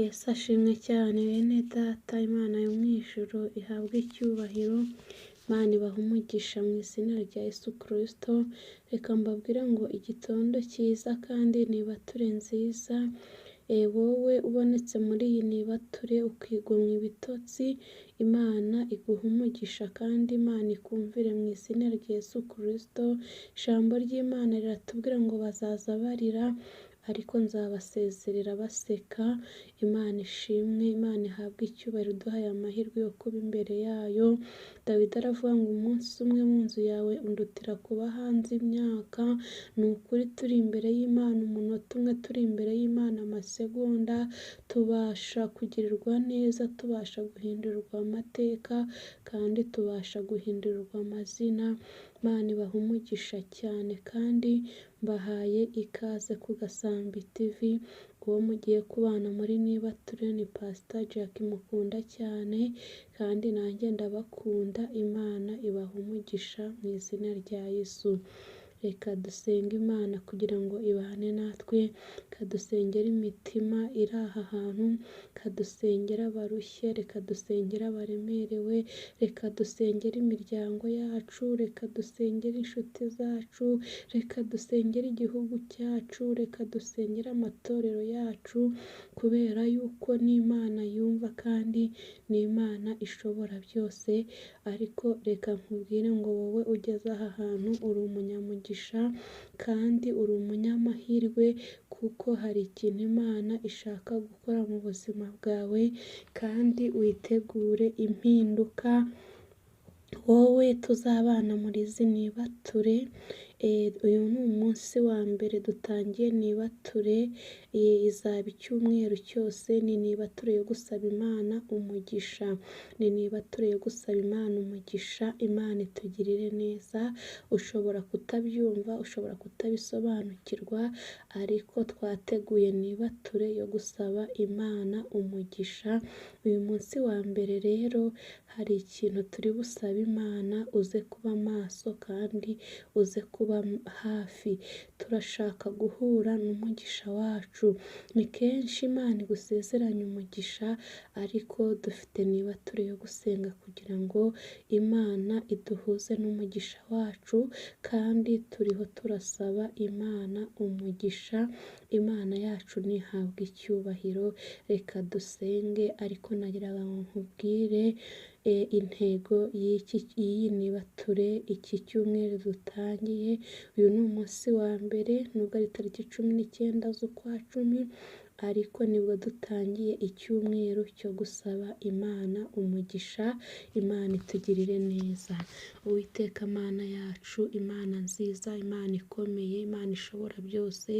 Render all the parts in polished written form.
Yesu ashimwe cyane bene data, Imana yo mu ijuru ihabwe icyubahiro, Imana ibahe umugisha mu izina rya Yesu Kristo. Reka mbabwire ngo igitondo cyiza kandi nibature nziza. Wowe ubonetse muri iyi nibature ukigomwa ibitotsi, Imana iguha umugisha kandi Imana ikumvire mu izina rya Yesu Kristo. Ijambo ry'Imana riratubwira ngo bazaza barira ariko nzabasezerera baseka. Imana ishimwe, Imana ihabwe icyubahiro duhaye amahirwe yo kuba imbere yayo. Dawidi aravuga ngo umunsi umwe mu nzu yawe undutira kuba hanze imyaka. Ni ukuri turi imbere y'Imana umunota umwe, turi imbere y'Imana amasegonda, tubasha kugirirwa neza, tubasha guhindurirwa amateka kandi tubasha guhindurirwa amazina. Imana ibaha umugisha cyane kandi mbahaye ikaze ku Gasambi TV. Uwo mugiye kubana muri nibature ni Pastor Jack mukunda cyane kandi nanjye ndabakunda. Imana ibaha umugisha mu izina rya Yesu. Reka dusenge Imana kugira ngo ibane natwe, kadusengera imitima iri aha hantu, kadusengera abarushye, reka dusengera abaremerewe, reka dusengera imiryango yacu, reka dusengera inshuti zacu, reka dusengera igihugu cyacu, reka dusengera amatorero yacu, kubera yuko n'Imana yumva kandi n'Imana ishobora byose. Ariko reka nkubwire ngo wowe ugeze aha hantu uri umunyamugisha kandi uri umunyamahirwe, kuko hari ikintu Imana ishaka gukora mu buzima bwawe kandi witegure impinduka. Wowe tuzabana muri izi nibature, uyu ni umunsi wa mbere dutangiye nibature, izaba icyumweru cyose ni nibature yo gusaba Imana umugisha, ni nibature yo gusaba Imana umugisha. Imana itugirire neza. Ushobora kutabyumva, ushobora kutabisobanukirwa, ariko twateguye nibature yo gusaba Imana umugisha. Uyu munsi wa mbere rero hari ikintu turi busabe Imana, uze kuba maso kandi uze kuba hafi. Turashaka guhura n'umugisha wacu. Ni kenshi Imana igusezeranya umugisha, ariko dufite nibature yo gusenga kugira ngo Imana iduhuze n'umugisha wacu, kandi turiho turasaba Imana umugisha. Imana yacu ntihabwe icyubahiro. Reka dusenge, ariko nagira ngo nkubwire intego y'iyi nibature, iki cyumweru dutangiye. Uyu ni umunsi wa mbere, nubwo ari tariki 19 z'ukwa cumi, ariko nibwo dutangiye icyumweru cyo gusaba Imana umugisha. Imana itugirire neza. Uwiteka Mana yacu, Imana nziza, Imana ikomeye, Imana ishobora byose,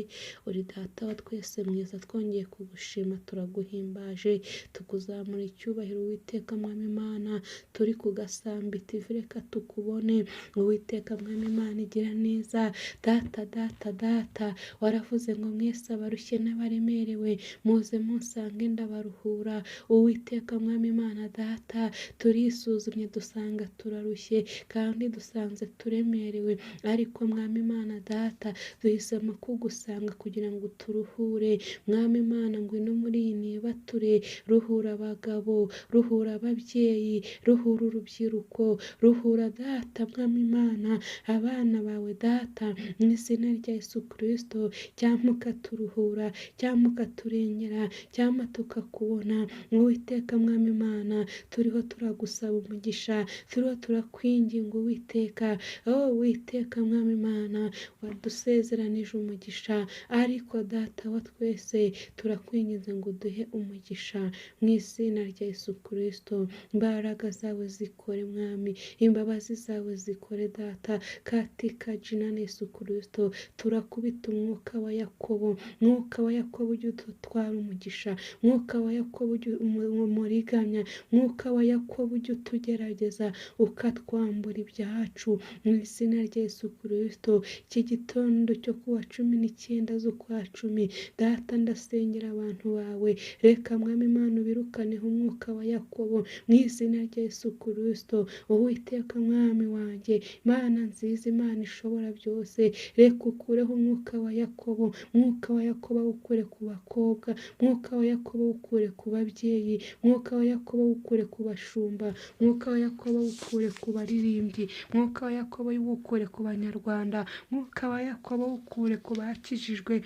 uri data wa twese mwiza, twongeye kugushima, turaguhimbaje, tukuzamura icyubahiro. Uwiteka Mwami Imana, turi ku Gasambi TV, reka tukubone. Uwiteka Mwami Imana igira neza. Data waravuze ngo mwese abarushye n'abaremerewe muze munsange ndabaruhura. Uwiteka Mwami Imana Data, turisuzumye dusanga turarushye kandi dusanze turemerewe, ariko Mwami Imana Data duhisemo kugusanga kugira ngo turuhure. Mwami Imana ngwino muri iyi nibature, ruhura abagabo, ruhura ababyeyi, ruhura urubyiruko, ruhura Data Mwami Imana abana bawe Data, mu izina rya Yesu Kristo. Cyangwa ukaturuhura, cyangwa ukaturengera, cyangwa tukakubona. Uwiteka Mwami Imana, turiho turagusaba umugisha, turiho turakwinginga Uwiteka. Uwiteka Mwami Imana, wadusezeranije umugisha, ariko Data wa twese turakwinginze ngo duhe umugisha mu izina rya Yesu Kristo. Imbaraga zawe zikore Mwami, imbabazi zawe zikore Data, katika jina la Yesu Kristo. Turakubita umwuka wa Yakobo, mwuka wa Yakobo ujye udutwara umugisha, mwuka wa Yakobo ujye umuriganya, mwuka wa Yakobo ujye utugerageza ukatwambura ibyacu mu izina rya Yesu Kristo. Iki gitondo cyo kuwa 19 z'ukwa cumi, Data ndasengera abantu bawe, reka Mwami Imana ubirukaneho umwuka wa Yakobo mu izina rya Yesu Kristo. Uwiteka mwami wanjye, Mana nziza, Imana ishobora byose, reka ukureho umwuka wa Yakobo, mwuka wa Yakobo awukure ku bakobwa, mwuka wa Yakobo awukure ku babyeyi, mwuka wa Yakobo awukure ku bashumba, mwuka wa Yakobo awukure ku baririmbyi, mwuka wa Yakobo awukure ku banyarwanda, mwuka wa Yakobo awukure ku bakijijwe,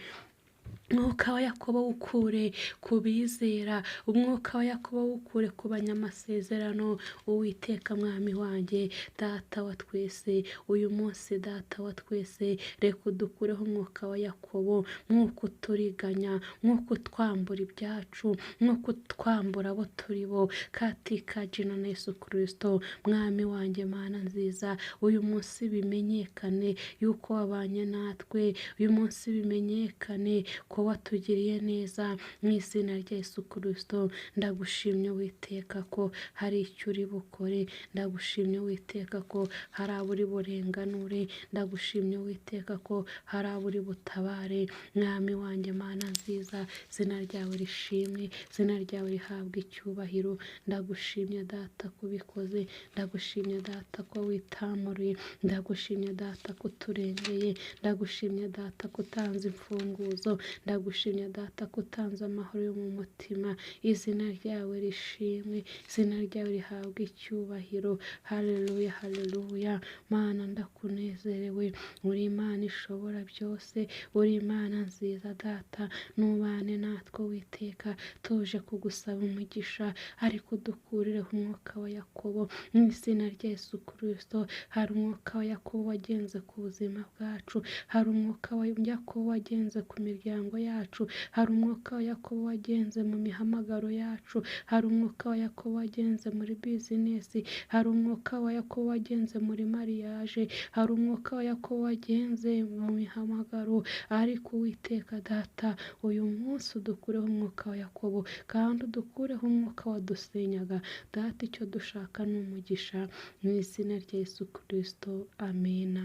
umwuka wa Yakobo awukure ku bizera, umwuka wa Yakobo awukure ku banyamasezerano. Uwiteka mwami wanjye, data wa twese, uyu munsi data wa twese, reka udukureho umwuka wa Yakobo, mwuka uturiganya, mwuka utwambura ibyacu, mwuka utwambura abo turi bo, katika jina na Yesu Kristo. Mwami wanjye, Mana nziza, uyu munsi bimenyekane yuko wabanye natwe, uyu munsi bimenyekane ko watugiriye neza, mu izina rya Yesu Kristo. Ndagushimye Uwiteka ko hari icyo uri bukore, ndagushimye Uwiteka ko hari abo uri burenganure, ndagushimye Uwiteka ko hari abo uri butabare. Mwami wanjye, Mana nziza, izina ryawe rishimwe, izina ryawe rihabwa icyubahiro. Ndagushimye data ko ubikoze, ndagushimye data ko witamuruye, ndagushimye data ko uturengeye, ndagushimye data ko utanze imfunguzo, ndagushimye data ko utanze amahoro yo mu mutima. Izina ryawe rishimwe, izina ryawe rihabwa icyubahiro. Haleluya, haleluya. Mana ndakunezerewe, uri Imana ishobora byose, uri Imana nziza data, nubane natwe Uwiteka, tuje kugusaba umugisha, ariko dukurireho umwuka wa Yakobo, mu izina rya Yesu Kristo. Hari umwuka wa Yakobo wagenze ku buzima bwacu, hari umwuka wa Yakobo wagenze ku miryango yacu, hari umwuka wa Yakobo wagenze mu mihamagaro yacu, hari umwuka wa Yakobo wagenze muri bizinesi, hari umwuka wa Yakobo wagenze muri mariage, hari umwuka wa Yakobo wagenze mu mihamagaro. Ariko Uwiteka data, uyu munsi udukureho umwuka wa Yakobo, kandi udukureho umwuka wadusenyaga data. Icyo dushaka ni umugisha, mu izina rya Yesu Kristo, amena.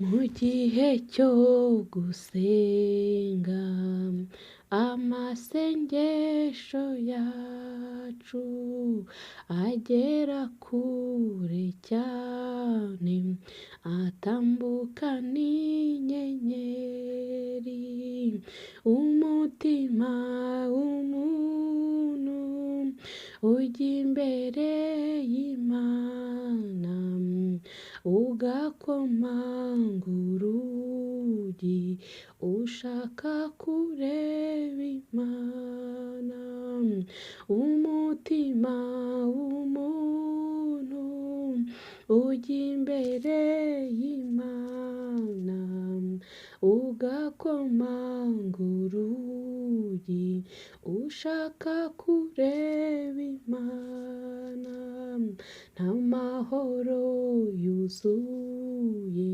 Mu gihe cyo gusenga, amasengesho yacu agera kure cyane, atambuka n'inyenyeri. Umutima w'umuntu ujya imbere y'Imana, ugakomanga urugi, ushaka kureba Imana. Umutima w'umuntu ujya imbere y'Imana, ugakomanga urugi, ushaka kureba Imana. Nta mahoro yuzuye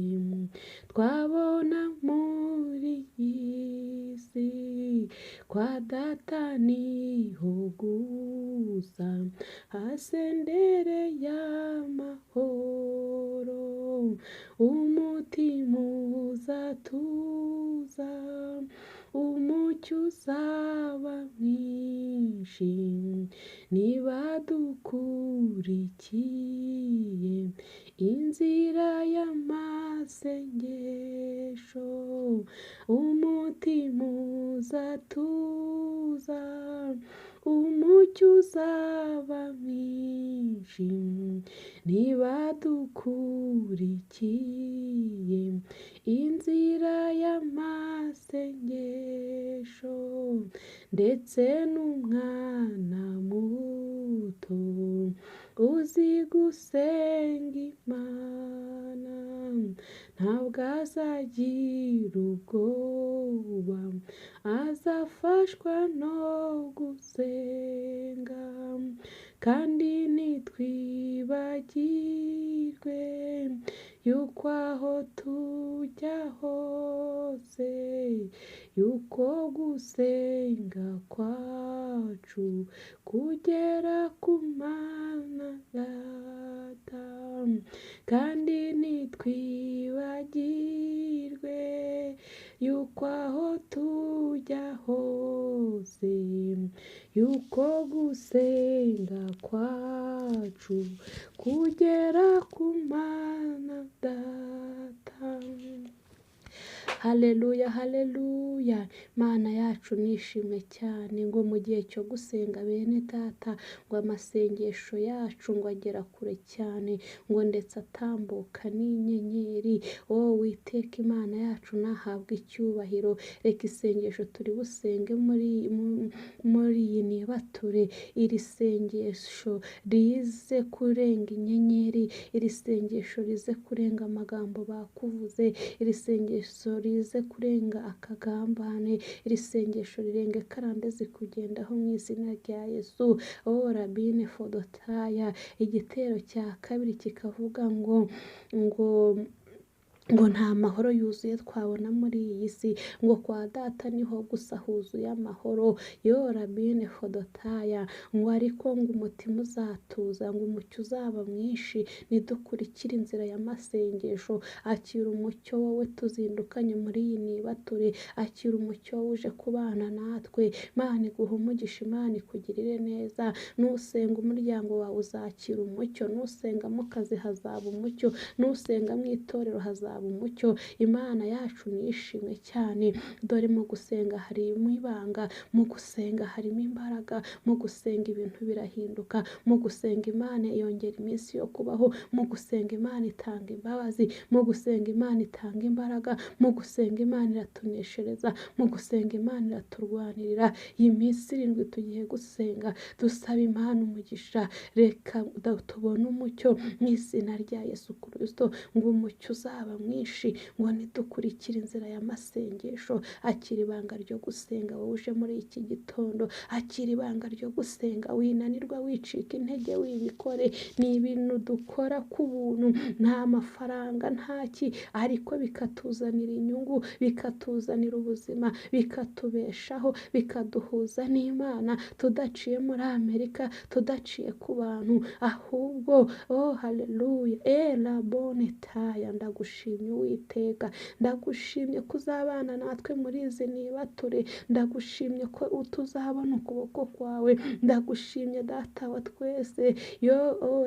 twabona muri iyi si, kwa data niho gusa hasendereye amahoro. Umutima uzatuza, umucyo uzaba mwinshi, niba dukurikiye inzira y'amasengesho. Umutima uzatuza, umucyo uzaba mwinshi, niba dukurikiye inzira y'amasengesho. Ndetse n'umwana muto uzi gusenga Imana, ntabwo azagira ubwoba, azafashwa no gusenga. Kandi ntitwibagirwe yuko aho tujya hose, yuko gusenga kwacu kugera ku Mana Data. Kandi ntitwibagirwe yuko aho tujya hose wavuze yuko gusenga kwacu kugera ku Mana Data. Haleluya, haleluya. Mana yacu nishimwe cyane ngo mu gihe cyo gusenga bene data ngo amasengesho yacu ngo agera kure cyane ngo ndetse atambuka n'inyenyeri. Oh Uwiteka Imana yacu nahabwe icyubahiro. Reka isengesho turi busenge muri iyi nibature, iri sengesho rize kurenga inyenyeri, iri sengesho rize kurenga amagambo bakuvuze, iri sengesho rize kurenga akagambane, iri sengesho rirenge karande zikugendaho mu izina rya Yesu. Oh Rabine Fodotaya. Igitero cya kabiri kikavuga ngo nta mahoro yuzuye twabona muri iyi si, ngo kwa data niho gusa huzuye amahoro. Yo Rabine Fodotaya. Ngo ariko ngo umutima uzatuza, ngo umucyo uzaba mwinshi nidukurikira inzira y'amasengesho. Akira umucyo wowe tuzindukanye muri iyi nibature, akira umucyo wowe uje kubana natwe. Imana iguha umugisha, Imana ikugirire neza. Nusenga umuryango wawe uzakira umucyo, nusenga mu kazi hazaba umucyo, nusenga mu itorero hazaba umucyo. Imana yacu nishimwe cyane. Dore mu gusenga harimo ibanga, mu gusenga harimo imbaraga, mu gusenga ibintu birahinduka, mu gusenga Imana yongera iminsi yo kubaho, mu gusenga Imana itanga imbabazi, mu gusenga Imana itanga imbaraga, mu gusenga Imana iratuneshereza, mu gusenga Imana iraturwanirira. Iyi minsi 7 tugiye gusenga dusaba Imana umugisha. Reka tubone umucyo mu izina rya Yesu Kristo, ngo umucyo uzaba mwinshi ngo nidukurikira inzira y'amasengesho. Akira ibanga ryo gusenga wowe uje muri iki gitondo, akira ibanga ryo gusenga winanirwa wicika intege wibikore. Ni ibintu dukora ku buntu, nta mafaranga ntaki, ariko bikatuzanira inyungu, bikatuzanira ubuzima, bikatubeshaho, bikaduhuza n'Imana, tudaciye muri Amerika, tudaciye ku bantu, ahubwo oh haleluya. La bonne taya. Ndagushimye Uwiteka, ndagushimye kuzabana natwe muri izi nibature, ndagushimye ko tuzabona ukuboko kwawe, ndagushimye Data wa twese. Yo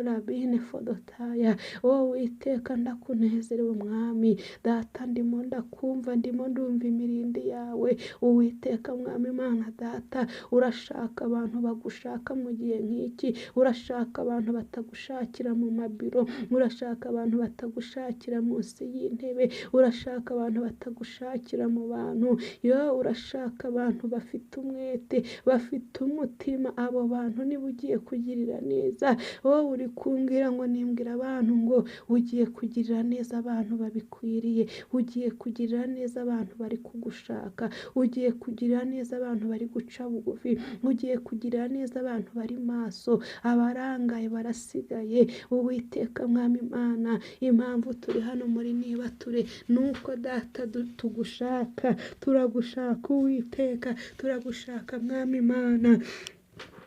Rabine Fodotaya. Uwiteka ndakunezerewe Mwami Data, ndimo ndakumva, ndimo ndumva imirindi yawe. Uwiteka Mwami Imana Data, urashaka abantu bagushaka mu gihe nk'iki, urashaka abantu batagushakira mu mabiro, urashaka abantu batagushakira munsi y'intebe, urashaka abantu batagushakira mu bantu. Yo urashaka abantu bafite umwete, bafite umutima. Abo bantu niba ugiye kugirira neza. Wowe uri kumbwira ngo nimbwira abantu ngo ugiye kugirira neza abantu babikwiriye, ugiye kugirira neza abantu bari kugushaka, ugiye kugirira neza abantu bari guca bugufi, ugiye kugirira neza abantu bari maso, abarangaye barasigaye. Uwiteka Mwami Imana, impamvu turi hano muri nibature nuko Data tugushaka, turagushaka Uwiteka, turagushaka Mwami Imana.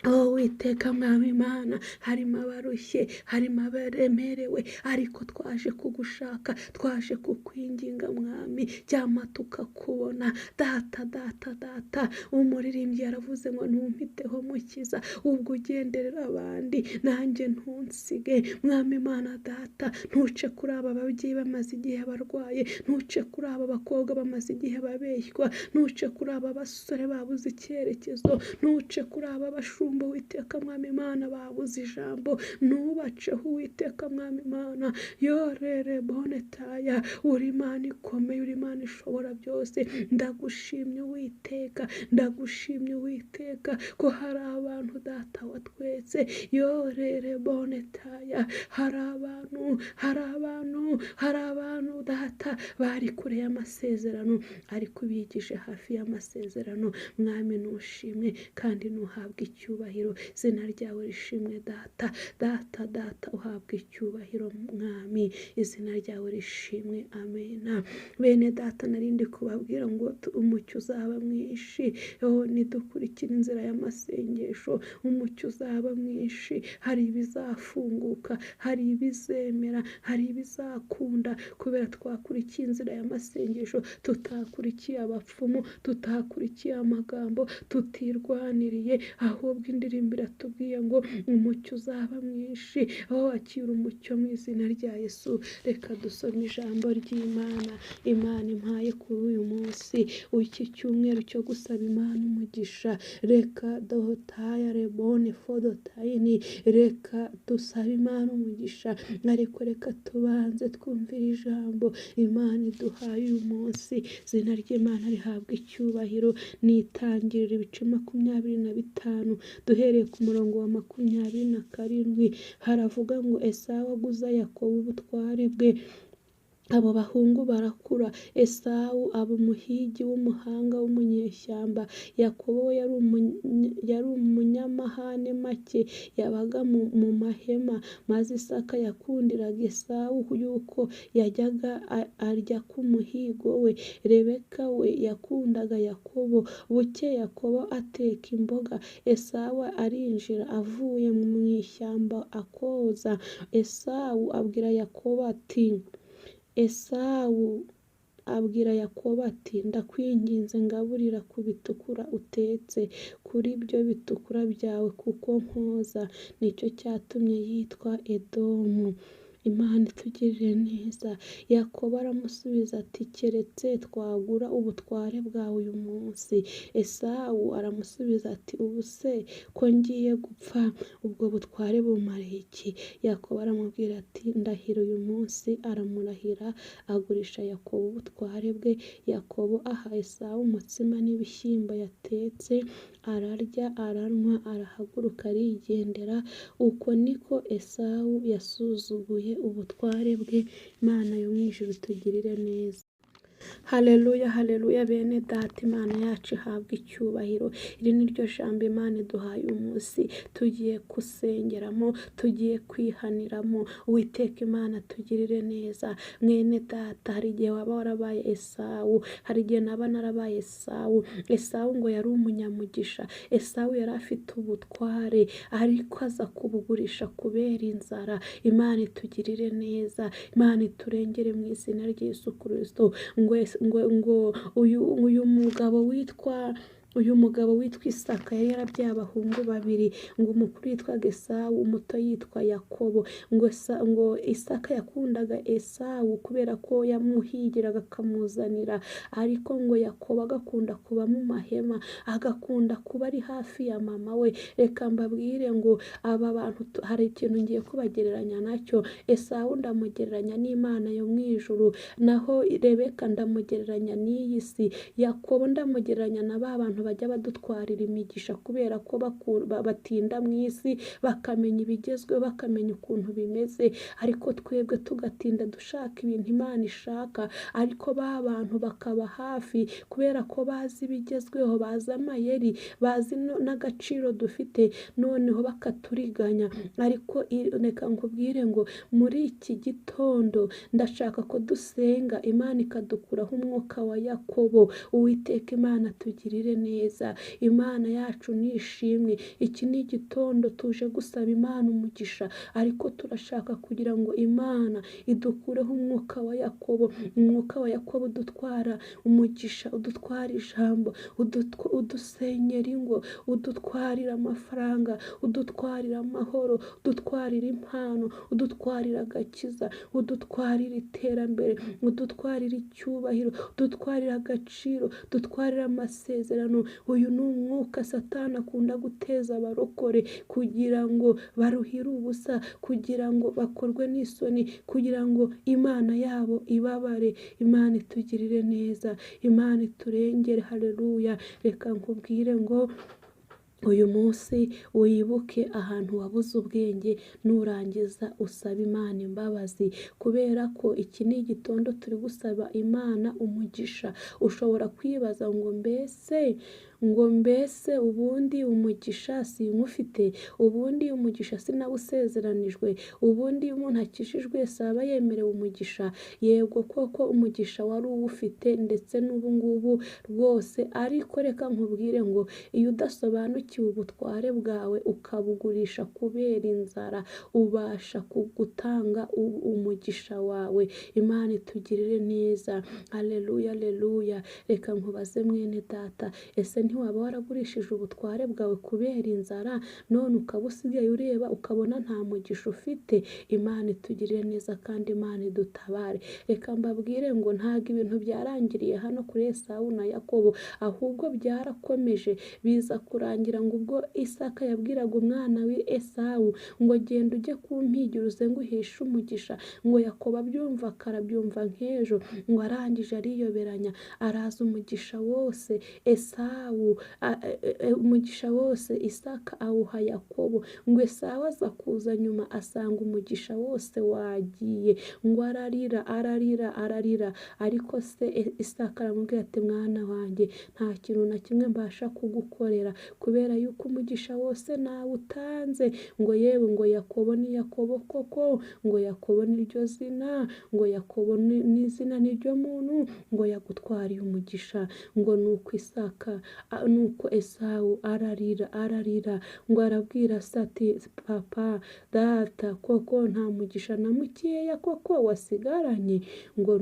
Uwiteka Mwami Imana, harimo abarushye, harimo abaremerewe, ariko twaje kugushaka, twaje kukwinginga Mwami, cyama tukakubona. Data Data Data. Umuririmbyi yaravuze ngo ntumpiteho Mukiza, ubwo ugenderera abandi nanjye ntunsige. Mwami Imana Data, ntuce kuri aba babyeyi bamaze igihe barwaye, ntuce kuri aba bakobwa bamaze igihe babeshywa, ntuce kuri aba basore babuze icyerekezo, ntuce kuri aba bashumba Uwiteka Mwami Imana babuze ijambo, ntubaceho Uwiteka Mwami Imana. Yorere bonne taya. Uri Imana ikomeye, uri Imana ishobora byose. Ndagushimye Uwiteka, ndagushimye Uwiteka ko hari abantu Data wa twese. Yorere bonne taya. Hari abantu Data bari kure y'amasezerano, ariko ubigije hafi y'amasezerano. Mwami nushimwe kandi nuhabwe icyubahiro. icyubahiro, izina ryawe rishimwe data, data uhabwa icyubahiro mwami, izina ryawe rishimwe, amena. Bene data narindi kubabwira ngo umucyo uzaba mwinshi, nidukurikira inzira y'amasengesho umucyo uzaba mwinshi, hari ibizafunguka, hari ibizemera, hari ibizakunda, kubera twakurikiye inzira y'amasengesho, tutakurikiye abapfumu, tutakurikiye amagambo, tutirwaniriye, ahubwo indirimbo iratubwiye ngo umucyo uzaba mwinshi, aho wakira umucyo mu izina rya Yesu. Reka dusome ijambo ry'Imana. Imana impaye kuri uyu munsi w'iki cyumweru cyo gusaba Imana umugisha, reka dohotaya rebone fodotayini, reka dusabe Imana umugisha, ariko reka tubanze twumvire ijambo Imana iduhaye uyu munsi. Izina ry'Imana rihabwa icyubahiro. Nitangirira ibice 25 duhereye ku murongo wa 27, haravuga ngo Esawu aguza Yakobo ubutware bwe. Abo bahungu barakura, Esawu aba umuhigi w'umuhanga w'umunyeshyamba, Yakobo yari umunyamahane make, yabaga mu mahema, maze Isaka yakundiraga Esawu yuko yajyaga arya ku muhigo we. Rebeka we yakundaga Yakobo. Buke Yakobo ateka imboga, Esawu arinjira avuye mu ishyamba akoza. Esawu abwira Yakobo ati ndakwinginze ngaburira ku bitukura utetse, kuri ibyo bitukura byawe, kuko nkoza. Nicyo cyatumye yitwa Edomu. Imana itugirire neza. Yakobo aramusubiza ati keretse twagura ubutware bwawe uyu munsi. Esawu aramusubiza ati ubu se ko ngiye gupfa, ubwo butware bumariye iki? Yakobo aramubwira ati ndahira uyu munsi. Aramurahira, agurisha Yakobo ubutware bwe. Yakobo aha Esawu umutsima n'ibishyimbo yatetse, ararya aranywa, arahaguruka arigendera. Uko niko Esawu yasuzuguye ubutware bwe. Imana yo mu ijuru tugirire neza. Haleluya, haleluya bene data, Imana yacu ihabwa icyubahiro. Iri ni ryo jambo Imana iduhaye umunsi, tugiye gusengeramo, tugiye kwihaniramo. Uwiteka Imana tugirire neza. Mwene data, hari igihe waba warabaye Esawu, hari igihe naba narabaye Esawu. Esawu ngo yari umunyamugisha, Esawu yari afite ubutware, ariko aza kubugurisha kubera inzara. Imana itugirire neza, Imana iturengere mu izina rya Yesu Kristo. Ngo uyu mugabo witwa Isaka yari yarabyaye abahungu babiri, ngo umukuru yitwaga Esawu, umuto yitwa Yakobo. Ngo Isaka yakundaga Esawu kubera ko yamuhigiraga akamuzanira, ariko ngo Yakobo agakunda kuba mu mahema, agakunda kuba ari hafi ya mama we. Reka mbabwire ngo aba bantu hari ikintu ngiye kubagereranya nacyo. Esawu ndamugereranya n'Imana yo mu ijuru, naho Rebeka ndamugereranya n'iyi si, Yakobo ndamugereranya na ba bantu bajya badutwarira imigisha kubera ko batinda mu isi, bakamenya ibigezweho, bakamenya ukuntu bimeze, ariko twebwe tugatinda dushaka ibintu Imana ishaka. Ariko ba bantu bakaba hafi kubera ko bazi ibigezweho, bazi amayeri, bazi n'agaciro dufite, noneho bakaturiganya. Ariko reka nkubwire ngo muri iki gitondo ndashaka ko dusenga Imana ikadukuraho umwuka wa Yakobo. Uwiteka Imana tugirire neza. Imana yacu nishimwe. Iki ni igitondo tuje gusaba Imana umugisha, ariko turashaka kugira ngo Imana idukureho umwuka wa Yakobo. Umwuka wa Yakobo udutwara umugisha, udutwara ijambo, udusenyera ingo, udutwarira amafaranga, udutwarira amahoro, udutwarira impano, udutwarira agakiza, udutwarira iterambere, udutwarira icyubahiro, udutwarira agaciro, udutwarira amasezerano. Uyu ni umwuka Satani akunda guteza abarokore kugira ngo baruhire ubusa, kugira ngo bakorwe n'isoni, kugira ngo Imana yabo ibabare. Imana itugirire neza, Imana iturengere. Haleluya. Reka nkubwire ngo uyu munsi wibuke ahantu wabuze ubwenge, nurangiza usaba Imana imbabazi, kubera ko iki ni igitondo turi gusaba Imana umugisha. Ushobora kwibaza ngo mbese ngo mbese ubundi umugisha sinkufite, ubundi umugisha sinawusezeranijwe, ubundi iyo umuntu akijijwe saba yemerewe umugisha. Yego koko umugisha wari uwufite ndetse n'ubu ngubu rwose, ariko reka nkubwire ngo iyo udasobanukiwe ubutware bwawe ukabugurisha kubera inzara, ubasha gutanga umugisha wawe. Imana itugirire neza. Haleluya, haleluya. Reka nkubaze mwene data, ese ntiwaba waragurishije ubutware bwawe kubera inzara, none ukaba usigaye ureba ukabona nta mugisha ufite? Imana itugirire neza kandi Imana idutabare. Reka mbabwire ngo ntabwo ibintu byarangiriye hano kuri Esawu na Yakobo, ahubwo byarakomeje biza kurangira ngo ubwo Isaka yabwiraga umwana we Esawu ngo genda ujye kumpigira uze nguhishe umugisha, ngo Yakobo abyumva akarabyumva nk'ejo, ngo arangije ariyoberanya araza umugisha wose Esawu umugisha wose Isaka awuha Yakobo, ngo Esawu aza kuza nyuma asanga umugisha wose wagiye, ngo ararira. Ariko se Isaka aramubwira ati mwana wanjye, nta kintu na kimwe mbasha kugukorera kubera yuko umugisha wose nawutanze. Ngo yewe ngo Yakobo ni Yakobo koko, ngo Yakobo niryo zina, ngo Yakobo ni izina niryo muntu, ngo yagutwariye umugisha. Ngo nuko Isaka nuko Esawu ararira ngo arabwira se ati papa, data, koko nta mugisha na mukeya koko wasigaranye? Ngo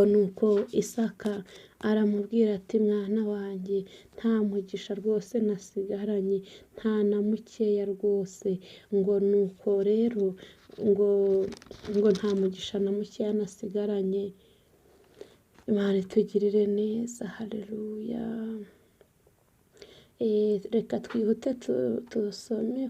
nuko Isaka aramubwira ati mwana wanjye, nta mugisha rwose nasigaranye, nta na mukeya rwose. Ngo nuko rero ngo nta mugisha na mukeya nasigaranye. Imana itugirire neza. Haleluya. Reka twihute tusome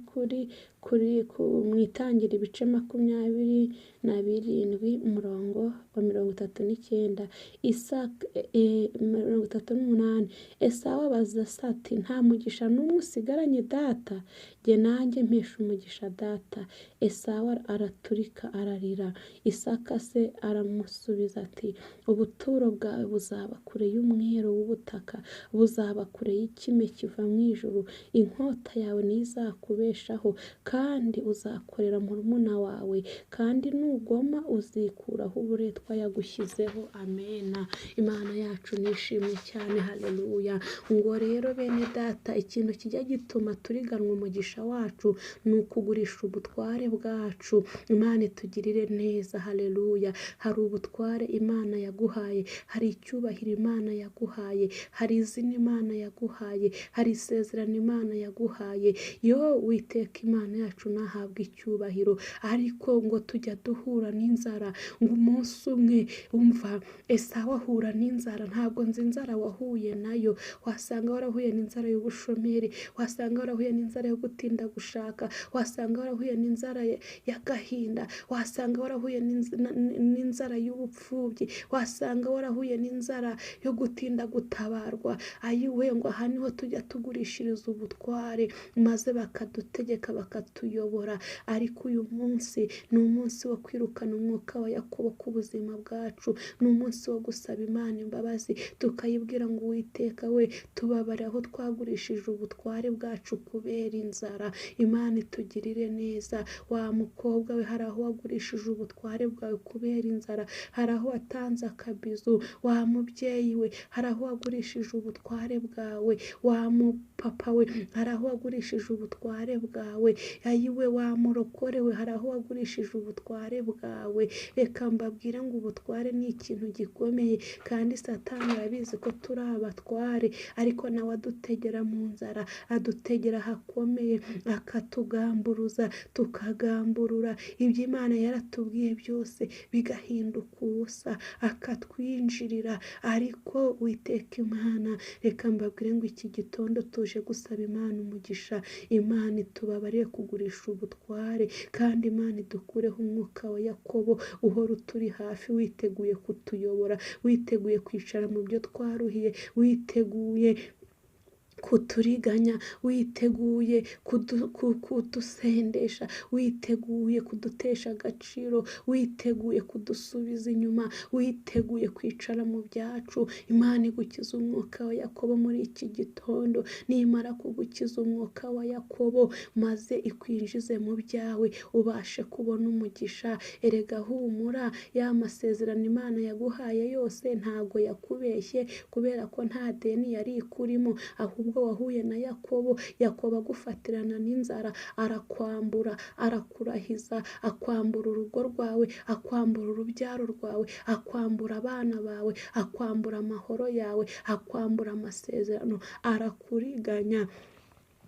mu Itangira ibice 27 umurongo wa 39. 38. Esawu abaza se ati nta mugisha n'umwe usigaranye data? Jye nanjye mpesha umugisha data. Esawu araturika ararira. Isaka se aramusubiza ati ubuturo bwawe buzaba kure y'umwero w'ubutaka, buzaba kure y'ikime kiva mu ijuru. Inkota yawe ntizakubeshaho, kandi uzakorera murumuna wawe, kandi nugoma uzikuraho uburetwa yagushyizeho. Amena. Imana yacu nishimye cyane. Haleluya. Ngo rero bene data, ikintu kijya gituma turiganwa umugisha wacu ni ukugurisha ubutware bwacu. Imana itugirire neza. Haleluya. Hari ubutware Imana yaguhaye, hari icyubahiro Imana yaguhaye, hari izina Imana yaguhaye, hari isezerano Imana yaguhaye. Yo Uwiteka Imana yacu nahabwa icyubahiro. Ariko ngo tujya duhura n'inzara. Ngo umunsi umwe umva Esawu ahura n'inzara. Ntabwo nzi inzara wahuye nayo. Wasanga warahuye n'inzara y'ubushomeri, wasanga warahuye n'inzara yo gutinda gushaka, wasanga warahuye n'inzara y'agahinda, wasanga warahuye n'inzara y'ubupfubyi, wasanga warahuye n'inzara yo gutinda gutabarwa. Ayiwe ngo aha niho tujya tugurishiriza ubutware, maze bakadutegeka bakatuyobora. Ariko uyu munsi ni umunsi wo kwirukana umwuka wa Yakobo ku buzima bwacu. Ni umunsi wo gusaba Imana imbabazi, tukayibwira ngo Uwiteka we, tubabare aho twagurishije ubutware bwacu kubera inzara. Imana itugirire neza. Wa mukobwa we, hari aho wagurishije ubutware bwawe kubera inzara, hari aho watanze akabizu. Wa mubyeyi we, hari aho wagurishije ubutware bwawe. Wa mupapa we, hari aho wagurishije ubutware bwawe. Ayiwe wa murokore we, hari aho wagurishije ubutware bwawe. Reka mbabwire ngo ubutware ni ikintu gikomeye, kandi Satani arabizi ko turi abatware, ariko nawe adutegera mu nzara, adutegera hakomeye, akatugamburuza, tukagamburura ibyo Imana yaratubwiye byose bigahinduka ubusa, akatwinjirira. Ariko Uwiteka Imana, reka mbabwire ngo iki gitondo tuje gusaba Imana umugisha. Imana itubabarire kugurisha ubutware, kandi Imana idukureho umwuka wa Yakobo uhora uturi hafi, witeguye kutuyobora, witeguye kwicara mu byo twaruhiye, witeguye kuturiganya, witeguye kudusendesha, witeguye kudutesha agaciro, witeguye kudusubiza inyuma, witeguye kwicara mu byacu. Imana igukiza umwuka wa Yakobo muri iki gitondo, nimara kugukiza umwuka wa Yakobo maze ikwinjize mu byawe, ubashe kubona umugisha. Erega humura, ya masezerano Imana yaguhaye yose ntago yakubeshye, kubera ko nta deni yari ikurimo, ahubwo wahuye na Yakobo. Yakobo agufatirana n'inzara, arakwambura, arakurahiza, akwambura urugo rwawe, akwambura urubyaro rwawe, akwambura abana bawe, akwambura amahoro yawe, akwambura amasezerano, arakuriganya.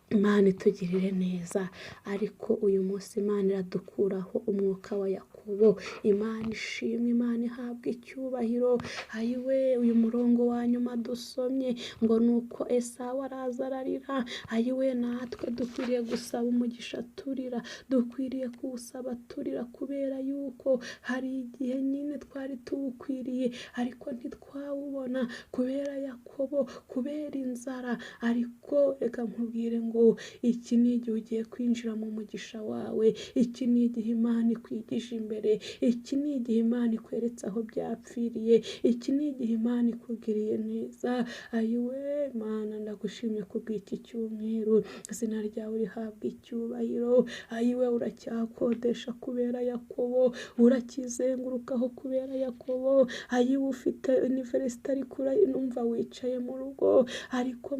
Imana itugirire neza. Ariko uyu munsi Imana iradukuraho umwuka wa Yakobo. Imana ishimwe, Imana ihabwa icyubahiro. Ayiwe, uyu murongo wa nyuma dusomye ngo nuko Esawu araza ararira. Ayiwe, natwe dukwiriye gusaba umugisha turira, dukwiriye kuwusaba turira, kubera yuko hari igihe nyine twari tuwukwiriye ariko ntitwawubona kubera Yakobo, kubera inzara. Ariko reka nkubwire ngo iki ni igihe ugiye kwinjira mu mugisha wawe, iki ni igihe Imana ikwigije imbere, iki ni igihe Imana ikweretse aho byapfiriye, iki ni igihe Imana ikugiriye neza. Ayiwe Mana, ndagushimye kubw'iki cyumweru, izina ryawe rihabwa icyubahiro. Ayiwe, uracyakodesha kubera Yakobo, urakizengurukaho kubera Yakobo. Ayiwe, ufite university ariko numva wicaye mu rugo, ariko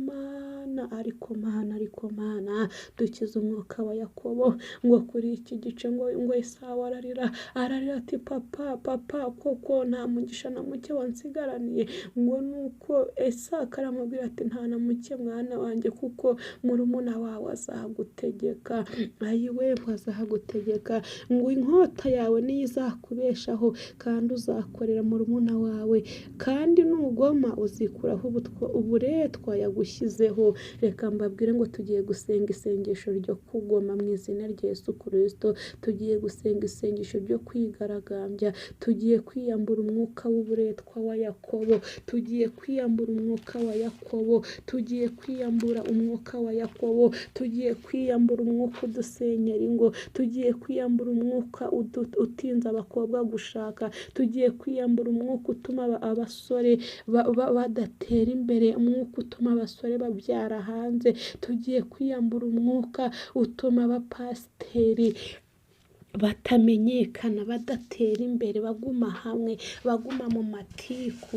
Mana, dukize umwuka wa Yakobo. Ngo kuri iki gice ngo Esawu ararira ati papa koko nta mugisha na muke wansigaraniye. Ngo nuko Esawu aramubwira ati nta na muke mwana wanjye, kuko murumuna wawe azagutegeka. Ayiwe, azagutegeka ngo inkota yawe niyo izakubeshaho, kandi uzakorera murumuna wawe, kandi nugoma uzikuraho uburetwa yagushyizeho. Reka mbabwire ngo tugiye gusenga isengesho ryo kugoma mu izina rya Yesu Kristo. Tugiye gusenga isengesho ryo kwigaragambya, tugiye kwiyambura umwuka w'uburetwa wa Yakobo, tugiye kwiyambura umwuka wa Yakobo, tugiye kwiyambura umwuka wa Yakobo, tugiye kwiyambura umwuka udusenyera ingo, tugiye kwiyambura umwuka utinza abakobwa gushaka, tugiye kwiyambura umwuka utuma abasore badatera imbere, umwuka utuma abasore babyara hanze, tugiye kwiyambura umwuka utuma abapasiteri batamenyekana, badatera imbere, baguma hamwe, baguma mu matiku,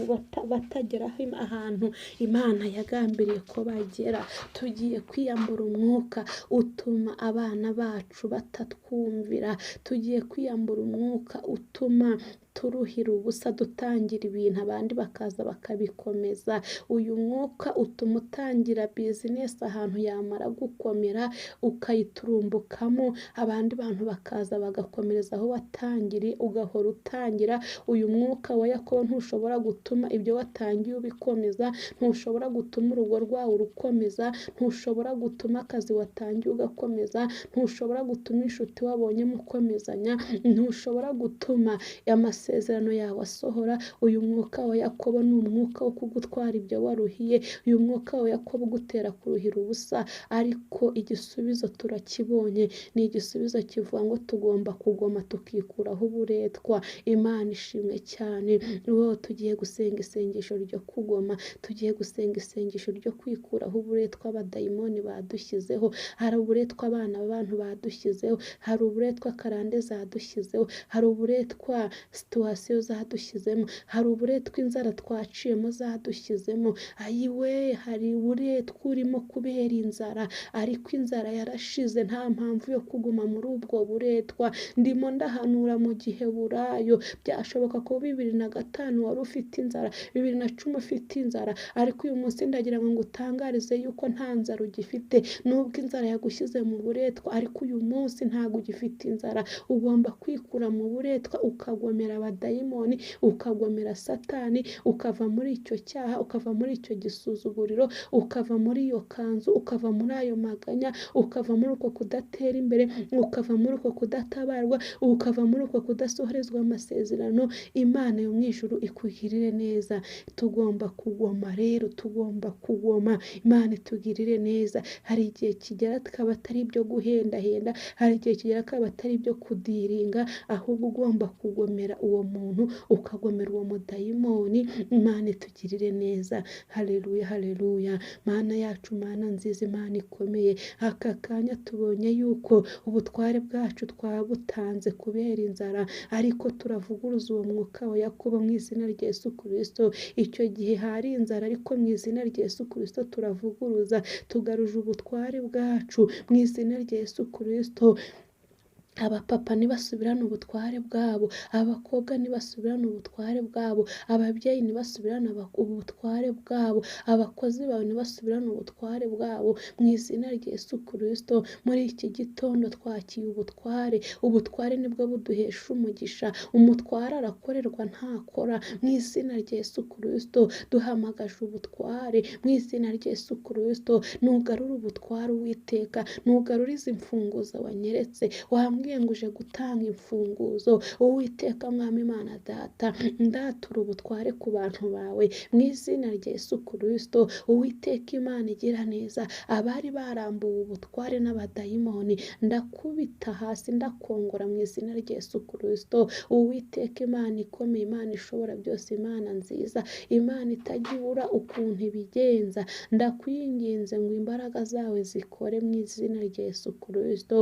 batagera ahantu Imana yagambiriye ko bagera. Tugiye kwiyambura umwuka utuma abana bacu batatwumvira, tugiye kwiyambura umwuka utuma turuhira ubusa, dutangira ibintu abandi bakaza bakabikomeza. Uyu mwuka utuma utangira bizinesi ahantu yamara gukomera ukayiturumbukamo, abandi bantu bakaza bagakomereza aho watangiriye, ugahora utangira. Uyu mwuka wa Yakobo ntushobora gutuma ibyo watangiye ubikomeza, ntushobora gutuma urugo rwawe urukomeza, ntushobora gutuma akazi watangiye ugakomeza, ntushobora gutuma inshuti wabonye mukomezanya, ntushobora gutuma amasezerano yawe asohora. Uyu mwuka wa Yakobo ni umwuka wo kugutwara ibyo waruhiye, uyu mwuka wa Yakobo ugutera kuruhira ubusa. Ariko igisubizo turakibonye, ni igisubizo kivuga ngo tugomba kugoma tukikuraho uburetwa. Imana ishimwe cyane. Tugiye gusenga isengesho ryo kugoma, tugiye gusenga isengesho ryo kwikuraho uburetwa abadayimoni badushyizeho. Hari uburetwa abana b'abantu badushyizeho, hari uburetwa karande zadushyizeho, hari uburetwa situwasiyo zadushyizemo, hari uburetwa inzara twaciyemo zadushyizemo. Ayiwe, hari uburetwa urimo kubera inzara, ariko inzara yarashize, nta mpamvu yo kuguma muri ubwo buretwa. Ndimo ndahanura mu Giheburayo, byashoboka ko 2005 wari ufite inzara, 2010 ufite inzara, ariko uyu munsi ndagira ngo ngutangarize yuko nta nzara ugifite. Nubwo inzara yagushyize mu buretwa, ariko uyu munsi ntabwo ugifite inzara. Ugomba kwikura mu buretwa ukagomera abadayimoni, ukagomera Satani, ukava muri icyo cyaha, ukava muri icyo gisuzuguriro, ukava muri iyo kanzu, ukava muri ayo maganya, ukava muri uko kudatera imbere, ukava muri uko kudatabarwa, ukava muri uko kudasohorezwa amasezerano. Imana yo mu ijuru ikugirire neza. Tugomba kugoma rero, tugomba kugoma. Imana itugirire neza. Hari igihe kigera tukaba atari ibyo guhendahenda, hari igihe kigera akaba atari ibyo kudiringa, ahubwo ugomba kugomera uwo muntu, ukagomera uwo mudayimoni. Imana itugirire neza. Haleluya, haleluya. Mana yacu, Mana nziza, Imana ikomeye, aka kanya tubonye yuko ubutware bwacu twabutanze kubera inzara, ariko turavuguruza uwo mwuka wa Yakobo mu izina rya Yesu Kristo. Icyo gihe hari inzara, ariko mu izina rya Yesu Kristo turavuguruza, tugaruje ubutware bwacu mu izina rya Yesu Kristo. Abapapa ntibasubirane ubutware bwabo, abakobwa ntibasubirane ubutware bwabo, ababyeyi ntibasubirane ubutware bwabo, abakozi bawe ntibasubirane ubutware bwabo mu izina rya Yesu Kristo. Muri iki gitondo twakiye ubutware. Ubutware nibwo buduhesha umugisha. Umutware arakorerwa ntakora. Mu izina rya Yesu Kristo duhamagaje ubutware mu izina rya Yesu Kristo. Nugarura ubutware Uwiteka, nugarura izi mfunguzo wanyeretse. Wambwiye ngo uje gutanga imfunguzo. Uwiteka Mwami Imana Data, ndatura ubutware ku bantu bawe mu izina rya Yesu Kristo. Uwiteka Imana igira neza, abari barambuwe ubutware n'abadayimoni, ndakubita hasi, ndakongora mu izina rya Yesu Kristo. Uwiteka Imana ikomeye, Imana ishobora byose, Imana nziza, Imana itajya ibura ukuntu ibigenza, ndakwinginze ngo imbaraga zawe zikore mu izina rya Yesu Kristo.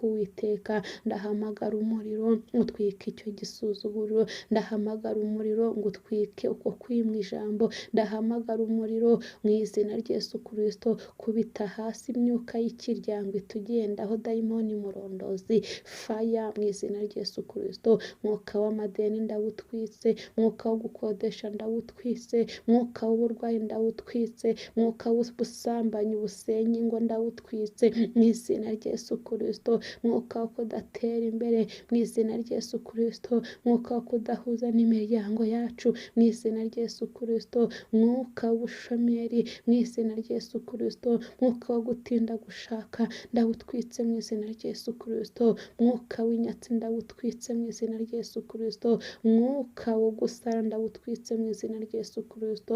Uwiteka, ndahamagara umuriro utwike icyo gisuzuguriro, ndahamagara umuriro ngo utwike uko kwimwa ijambo, ndahamagara umuriro mu izina rya Yesu Kristo. Kubita hasi imyuka y'ikiryango itugendaho, dayimoni murondozi, faya mu izina rya Yesu Kristo. Mwuka w'amadeni ndawutwitse, mwuka wo gukodesha ndawutwitse, mwuka w'uburwayi ndawutwitse, mwuka w'ubusambanyi busenya ingo ndawutwitse mu izina rya Yesu Kristo. Mwuka wo kudatera imbere mu izina rya Yesu Kristo. Mwuka wo kudahuza n'imiryango yacu mu izina rya Yesu Kristo. Mwuka w'ubushomeri mu izina rya Yesu Kristo. Mwuka wo gutinda gushaka ndawutwitse mu izina rya Yesu Kristo. Mwuka w'inyatsi ndawutwitse mu izina rya Yesu Kristo. Mwuka wo gusara ndawutwitse mu izina rya Yesu Kristo.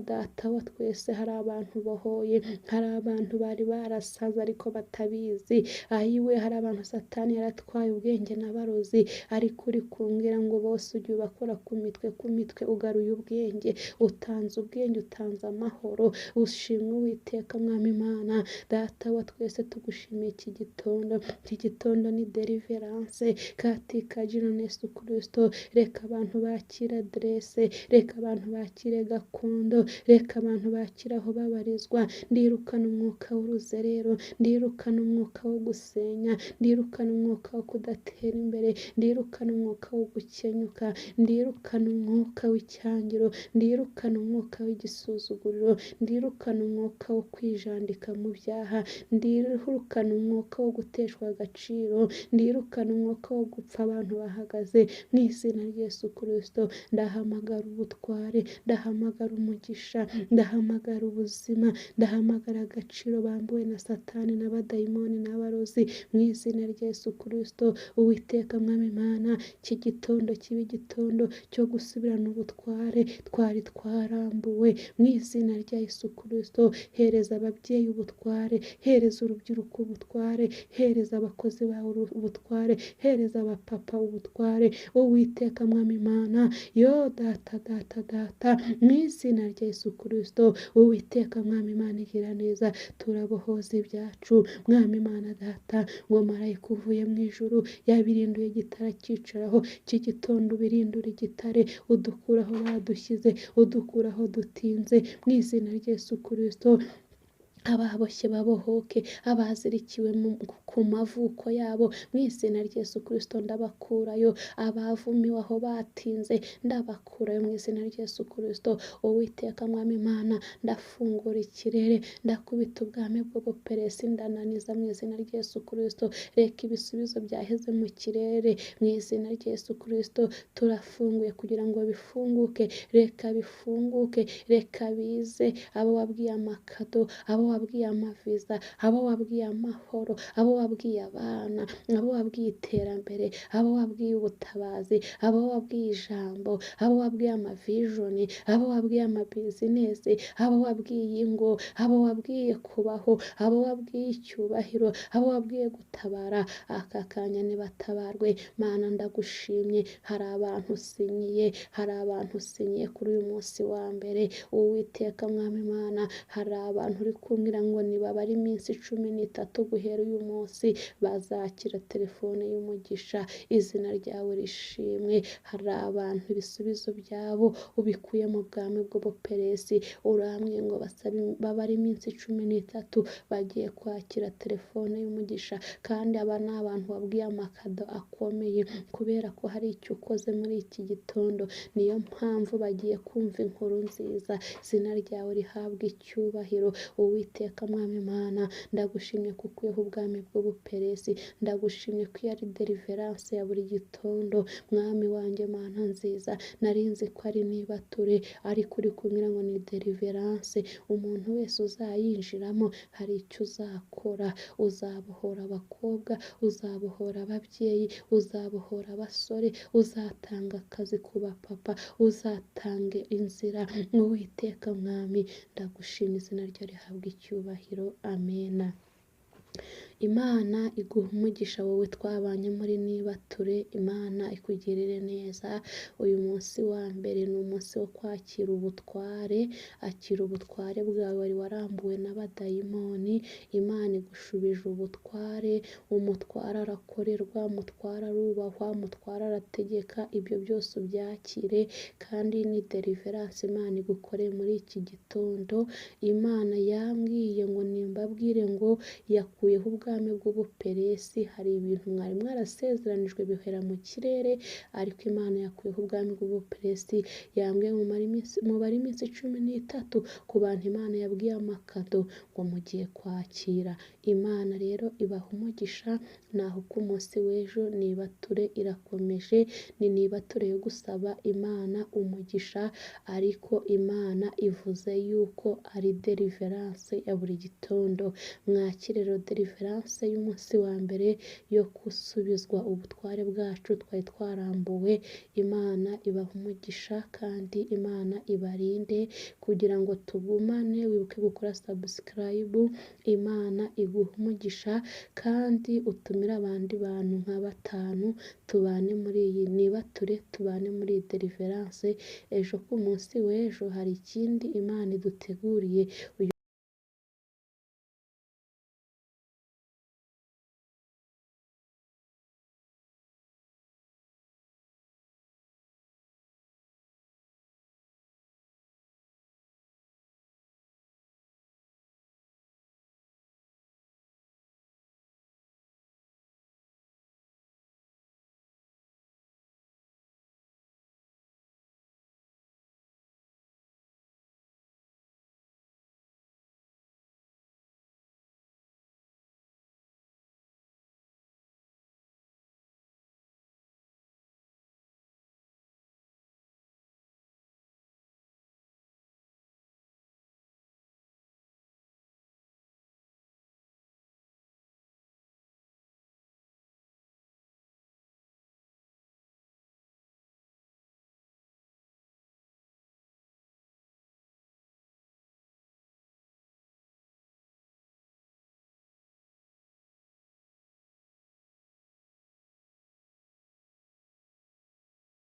Data wa twese, hari abantu bohoye, hari abantu bari barasaze ariko batabizi. Ayiwe, hari abantu Satani yaratwaye ubwenge n'abarozi, ariko uri kumbwira ngo bose ujye ubakora ku mitwe, ugaruye ubwenge, utanze ubwenge, utanze amahoro. Ushimwe Uwiteka Mwami Imana Data wa twese, tugushimiye iki gitondo. Iki gitondo ni deliverance katika jina Yesu Kristo. Reka abantu bakira adresse, reka abantu bakire gakondo, reka abantu bakire aho babarizwa. Ndirukana umwuka w'uruzerero, ndirukana umwuka wo gusenya, ndirukana umwuka wo kudatera imbere, ndirukana umwuka wo gukenyuka, ndirukana umwuka w'icyangiro, ndirukana umwuka w'igisuzuguriro, ndirukana umwuka wo kwijandika mu byaha, ndirukana umwuka wo guteshwa agaciro, ndirukana umwuka wo gupfa abantu bahagaze mu izina rya Yesu Kristo. Ndahamagara ubutware, ndahamagara umugisha, ndahamagara ubuzima, ndahamagara agaciro bambuwe na Satani n'abadayimoni n'abarozi mu izina rya Yesu Kristo. Uwiteka Mwami Imana, iki gitondo kibe igitondo cyo gusubirana ubutware twari twarambuwe mu izina rya Yesu Kristo. Hereza ababyeyi ubutware, hereza urubyiruko ubutware, hereza abakozi bawe ubutware, hereza abapapa ubutware. Uwiteka Mwami Imana, data mu izina rya Yesu Kristo. Uwiteka Mwami Imana igira neza, turabohoza ibyacu Mwami Imana Data, ngo marayika uvuye mu ijuru yabirinduye igitare cyicaraho. Iki gitondo ubirindura igitare, udukuraho badushyize, udukuraho dutinze mu izina rya Yesu Kristo. ababoshye babohoke, abazirikiwe ku mavuko yabo mu izina rya Yesu Kristo ndabakurayo, abavumiwe aho batinze ndabakurayo mu izina rya Yesu Kristo. Uwiteka Mwami Imana, ndafungura ikirere, ndakubita ubwami bw'ubuperesi, ndananiza mu izina rya Yesu Kristo. Reka ibisubizo byaheze mu kirere mu izina rya Yesu Kristo. Turafunguye kugira ngo bifunguke, reka bifunguke, reka bize. Abo wabwiye amakado, abo wabwiye amaviza, abo wabwiye amahoro, abo wabwiye abana, abo wabwiye iterambere, abo wabwiye ubutabazi, abo wabwiye ijambo, abo wabwiye amavijoni, abo wabwiye amabizinesi, abo wabwiye ingo, abo wabwiye kubaho, abo wabwiye icyubahiro, abo wabwiye gutabara, aka kanya nibatabarwe. Mana ndagushimye, hari abantu usinyiye, hari abantu usinyiye kuri uyu munsi wa mbere. Uwiteka Mwami Imana, hari abantu uri kumbwira ngo nibabara iminsi 13 guhera uyu munsi bazakira telefone y'umugisha. Izina ryawe rishimwe. Hari abantu ibisubizo byabo ubikuye mu bwami bw'ubuperesi, urambwiye ngo babare iminsi 13 bagiye kwakira telefone y'umugisha. Kandi aba ni abantu wabwiye amakado akomeye, kubera ko hari icyo ukoze muri iki gitondo, niyo mpamvu bagiye kumva inkuru nziza. Izina ryawe rihabwa icyubahiro. Uwiteka Mwami Imana, ndagushimye kuko uyeho ubwami bw'ubuperesi, ndagushimye ko iyo ari deliverance ya buri gitondo. Mwami wanjye, Mana nziza, narinzi ko ari nibature, ariko uri kumbwira ngo ni deliverance. Umuntu wese uzayinjiramo hari icyo uzakora. Uzabohora abakobwa, uzabohora ababyeyi, uzabohora abasore, uzatanga akazi ku bapapa, uzatanga inzira. Uwiteka Mwami, ndagushima, izina ryo rihabwa icyubahiro. Amena. Imana iguha umugisha wowe twabanye muri nibature. Imana ikugirire neza. Uyu munsi wa mbere ni umunsi wo kwakira ubutware. Akira ubutware bwawe wari warambuwe n'abadayimoni. Imana igushubije ubutware. Umutware arakorerwa, umutware arubahwa, umutware arategeka. Ibyo byose ubyakire, kandi ni deliverance Imana igukoreye muri iki gitondo. Imana yambwiye ngo nimbabwire ngo yakuyeho ubwami bw'ubuperesi. Hari ibintu mwari mwarasezeranijwe bihera mu kirere, ariko Imana yakuyeho ubwami bw'ubuperesi. Yambwiye mubare iminsi 13 ku bantu Imana yabwiye amakado ngo mugiye kwakira. Imana rero ibaha umugisha. Naho ku munsi w'ejo nibature irakomeje. Ni nibature yo gusaba Imana umugisha, ariko Imana ivuze yuko ari deliverance ya buri gitondo. Mwakire rero deliverance y'umunsi wa mbere yo gusubizwa ubutware bwacu twari twarambuwe. Imana ibaha umugisha, kandi Imana ibarinde kugira ngo tugumane. Wibuke gukora subscribe. Imana iguha umugisha, kandi utumire abandi bantu nka 5 tubane muri iyi nibature, tubane muri iyi deliverance. Ejo ku munsi w'ejo hari ikindi Imana iduteguriye.